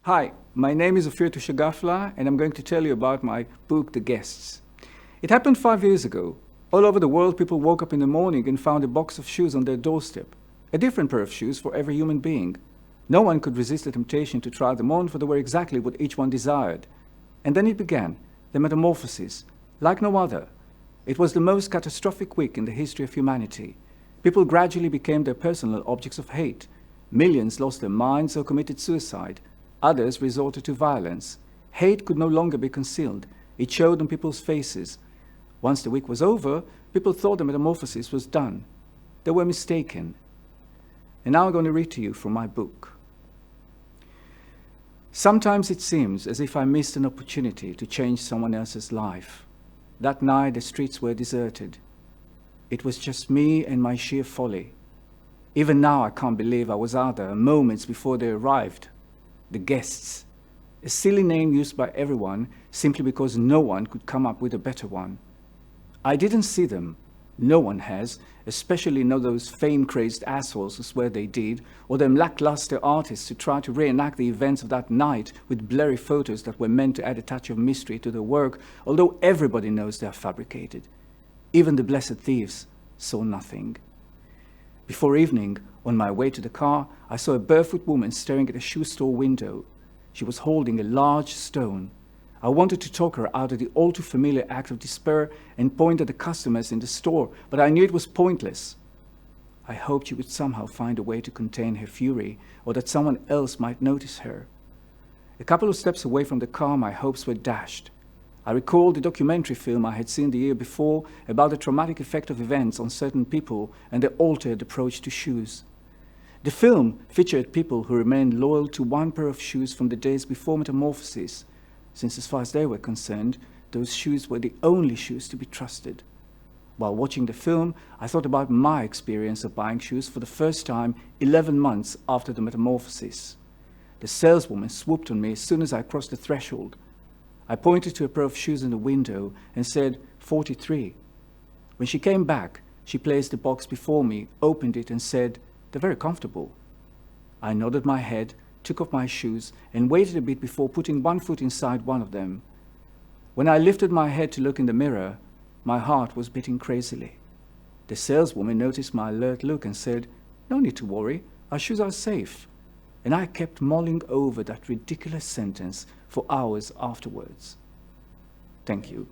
Hi, my name is Ofir Touché Gafla, and I'm going to tell you about my book, The Guests. It happened 5 years ago. All over the world, people woke up in the morning and found a box of shoes on their doorstep. A different pair of shoes for every human being. No one could resist the temptation to try them on, for they were exactly what each one desired. And then it began, the metamorphosis, like no other. It was the most catastrophic week in the history of humanity. People gradually became their personal objects of hate. Millions lost their minds or committed suicide. Others resorted to violence. Hate could no longer be concealed. It showed on people's faces. Once the week was over, people thought the metamorphosis was done. They were mistaken. And now I'm going to read to you from my book. Sometimes it seems as if I missed an opportunity to change someone else's life. That night the streets were deserted. It was just me and my sheer folly. Even now I can't believe I was out there moments before they arrived. The Guests, a silly name used by everyone simply because no one could come up with a better one. I didn't see them. No one has, especially not those fame-crazed assholes who swear they did, or them lackluster artists who try to reenact the events of that night with blurry photos that were meant to add a touch of mystery to their work, although everybody knows they are fabricated. Even the blessed thieves saw nothing. Before evening, on my way to the car, I saw a barefoot woman staring at a shoe store window. She was holding a large stone. I wanted to talk her out of the all too familiar act of despair and point at the customers in the store, but I knew it was pointless. I hoped she would somehow find a way to contain her fury, or that someone else might notice her. A couple of steps away from the car, my hopes were dashed. I recalled the documentary film I had seen the year before about the traumatic effect of events on certain people and their altered approach to shoes. The film featured people who remained loyal to one pair of shoes from the days before metamorphosis, since as far as they were concerned, those shoes were the only shoes to be trusted. While watching the film, I thought about my experience of buying shoes for the first time 11 months after the metamorphosis. The saleswoman swooped on me as soon as I crossed the threshold. I pointed to a pair of shoes in the window and said, 43. When she came back, she placed the box before me, opened it and said, they're very comfortable. I nodded my head, took off my shoes and waited a bit before putting one foot inside one of them. When I lifted my head to look in the mirror, my heart was beating crazily. The saleswoman noticed my alert look and said, no need to worry, our shoes are safe. And I kept mulling over that ridiculous sentence for hours afterwards. Thank you.